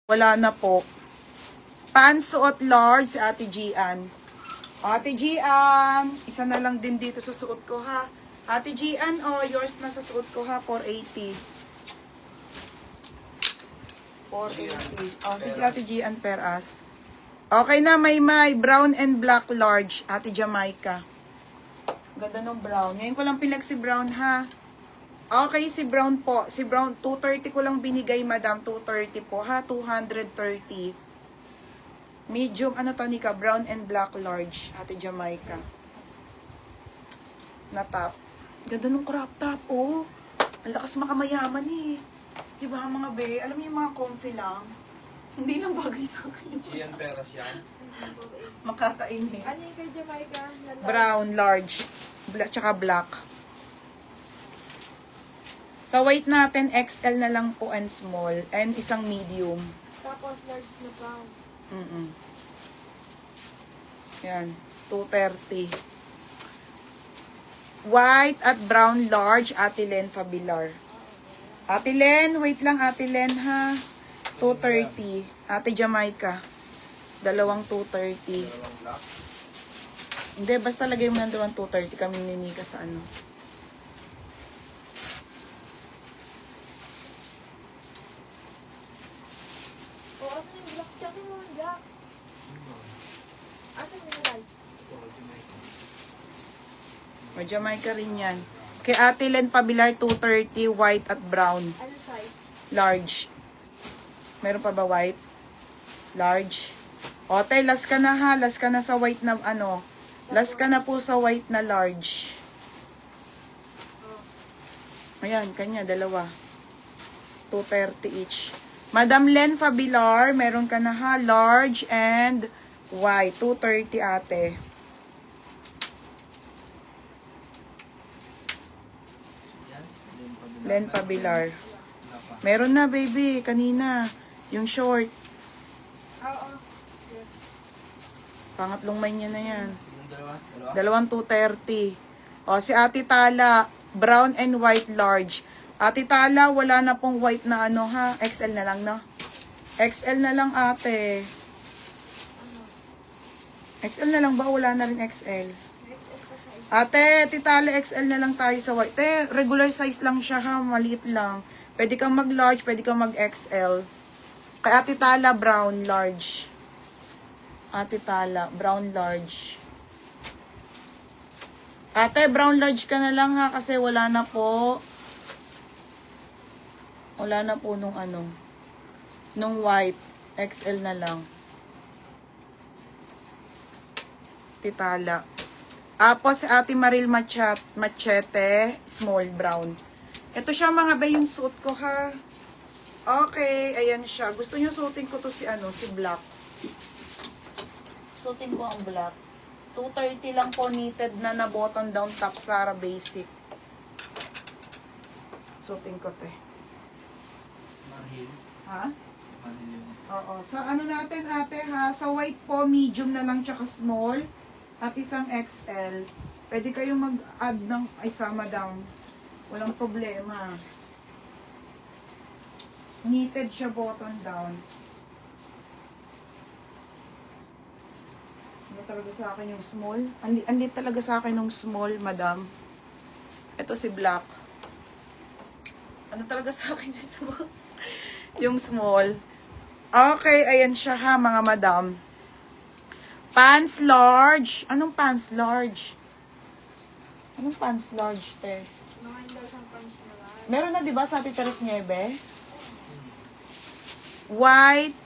Wala na po. Pansuot large si Ate Gian. Ate Gian, isa na lang din dito sa suot ko ha. Ate Gian, oh, yours na sa suot ko ha, 480. 480. Oh, sige Ate Gian per as. Okay na, may brown and black large, Ate Jamaica. Ganda ng brown. Ngayon ko lang pilag si brown ha. Okay, si brown po. Si brown, 230 ko lang binigay, madam. 230 po ha, 230. Medium, ano to, Nika? Brown and black large, Ate Jamaica. Na top. Ganda ng crop top, oh. Ang lakas makamayaman eh. Diba mga be? Alam mo yung mga comfy lang? Hindi lang bagay sa akin. Gian Peras yan. Makakainis. Ano yung kay Jamaica? Brown, large, tsaka black. Sa weight natin, XL na lang po and small. And isang medium. Tapos large na brown. Yan, 230. White at brown large, Ate Len Fabilar. Ate Len, wait lang Ate Len ha. 230. Ate Jamaica. Dalawang 230. Dalawang black. Hindi, basta lagay mo ng dalawang 230. Kami ninika sa ano. O, asan yung black? Checkin mo yung black. Asan yung light? O, Jamaica rin yan. Kay Ate Len Fabilar, 230. White at brown. Ano size? Large. Meron pa ba white? Large. O, tay, last ka na ha. Last ka na sa white na ano. Last ka na po sa white na large. Ayan, kanya, dalawa. 230 each. Madam Len Fabilar, meron ka na ha. Large and white. 230 ate. Len Fabilar. Meron na, baby. Kanina. Yung short. Oo. Pangatlong may niya na yan. Yung dalawa? Dalawang 230. O, si Ate Tala, brown and white large. Ate Tala, wala na pong white na ano ha. XL na lang, no? XL na lang, ate. XL na lang ba? Wala na rin XL. Ate, Titala, XL na lang tayo sa white. Te, regular size lang siya ha. Maliit lang. Pwede kang mag-large, pwede kang mag-XL. Kay Ate Tala, brown, large. Ate Tala, brown, large. Ate, brown large ka na lang ha kasi wala na po. Wala na po nung ano. Nung white. XL na lang. Titala. Tapos si Ate Maril Machete, small brown. Ito siya mga ba yung suit ko ha. Okay, ayan siya. Gusto niyo suotin ko to si ano, si black. Suotin ko ang black. 230 lang po knitted na button down top Zara basic. Suotin ko te. Marhil. Ha? Marhil. Oo. Sa ano natin ate ha, sa white po medium na lang tsaka small at isang XL. Pwede kayong mag-add ng isa madam. Walang problema. Knitted siya button down. Ano talaga sa akin yung small? Ang lit talaga sa akin yung small, madam. Ito si black. Ano talaga sa akin si small? Yung small. Okay, ayan siya ha, mga madam. Pants large. Anong pants large? Anong pants large, te? Mga daw siyang punch na large. Meron na, di ba, sa Ate Teres Nieve? White,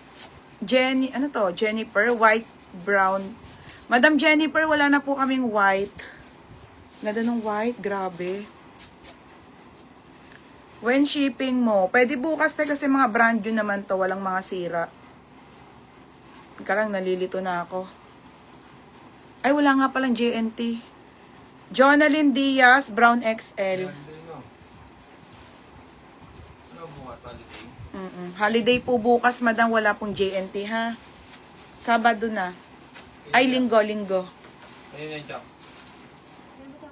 ano to? Jennifer, white, brown. Madam Jennifer, wala na po kaming white. Ganda ng white, grabe. When shipping mo, pwede bukas te kasi mga brand new naman to, walang mga sira. Ika lang, nalilito na ako. Ay, wala nga palang JNT. Jonalyn Diaz, brown XL. Ano bukas holiday? Holiday po bukas, madam, wala pong JNT ha. Sabado na. Ay, linggo. Ayun yung Jax. Ano ba ito?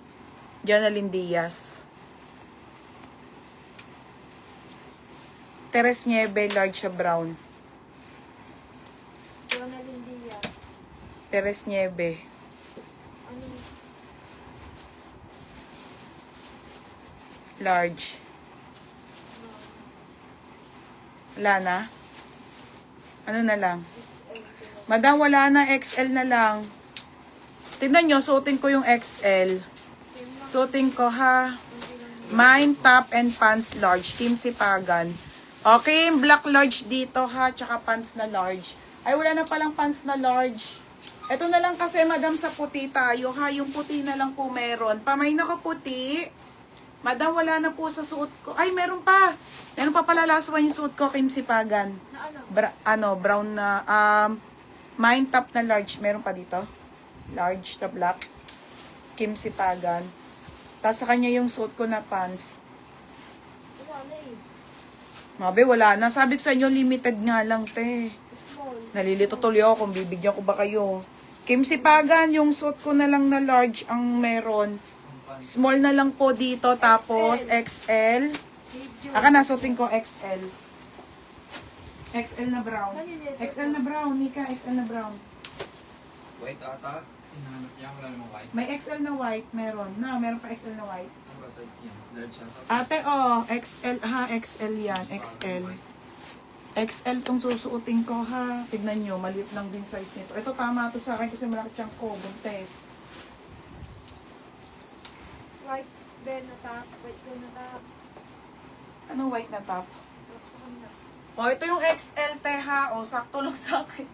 Jonalyn Diaz. Teres Nieve, large sa brown. Teres Nieve. Ano yun? Large. No. Wala na? Ano na lang? XL ko. Madam, wala na. XL na lang. Tingnan nyo, suotin ko yung XL. Same lang. Suotin ko ha. Hindi lang. Mine, top, and pants large. Team Sipagan. Okay, black large dito ha. Tsaka pants na large. Ay, wala na palang pants na large. Ito na lang kasi, madam, sa puti tayo ha. Yung puti na lang po meron. Pamay na ko puti. Madam, wala na po sa suot ko. Ay, meron pa. Meron pa pala last one yung suot ko, Team Sipagan. Na ano? Brown na, mine top na large. Meron pa dito. Large na black. Kim Sipagan. Tapos sa kanya yung suot ko na pants. Wala na eh. Mabe, wala na. Sabi ko sa inyo, limited nga lang, te. Small. Nalilito tuloy ako kung bibigyan ko ba kayo. Kim Sipagan, yung suot ko na lang na large ang meron. Small na lang po dito, tapos XL. Medium. Aka na, suotin ko XL. XL na brown. Ano yun? XL na brown, Nika, XL na brown. White ata. Hinahanap niya. Wala namang white. May XL na white, meron. Meron pa XL na white. Ano ba size niya? Large ata. Ate, XL ha, XL yan, XL. XL tong susuotin ko ha. Tignan nyo, maliit lang din size nito. Ito tama to sa akin kasi malaki siyang ko, buntes. White Ben na top. White Ben na top. Anong white na top? Tapos sa kanila. Ito yung XL te ha. Sakto lang sa akin.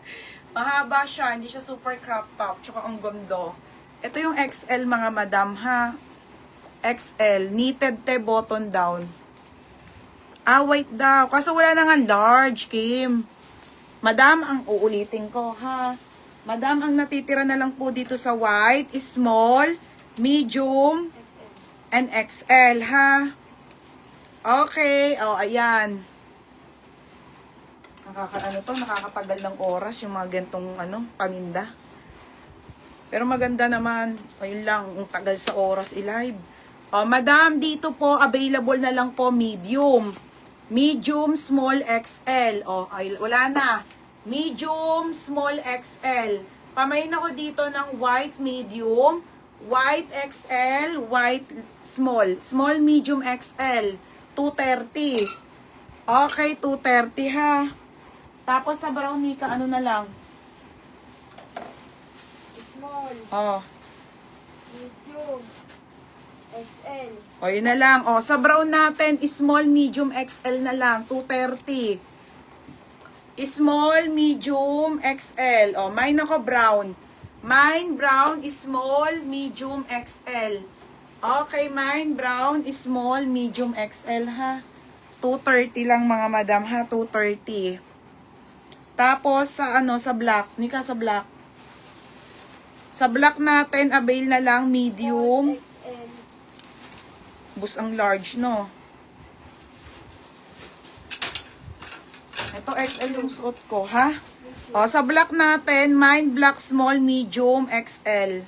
Mahaba siya, hindi siya super crop top. Tsaka ang gando. Ito yung XL mga madam ha. XL, knitted te button down. White daw. Kaso wala na nga large, Kim. Madam, ang uulitin ko ha. Madam, ang natitira na lang po dito sa white is small, medium, XL. and XL ha. Okay, ayan. Nakakatagal ng oras yung mga gantong paninda. Pero maganda naman. Ayun lang, ang tagal sa oras i-live. Madam, dito po available na lang po medium. Medium, small, XL. Ay, wala na. Medium, small, XL. Pamain ako dito ng white, medium, white, XL, white, small. Small, medium, XL. 230. Okay, 230 ha. Tapos sa brown, Nika, ano na lang? Small. Medium. XL. Yun na lang. Sa brown natin, small, medium, XL na lang. 230. Small, medium, XL. Mine ako brown. Mine brown, small, medium, XL. Okay, mine brown, small, medium, XL ha. 230 lang mga madam ha. 230. Tapos sa black. Nika, sa black. Sa black natin, avail na lang medium. XL. Bus ang large, no? Ito XL yung suot ko, ha? Sa black natin, mine black small, medium, XL.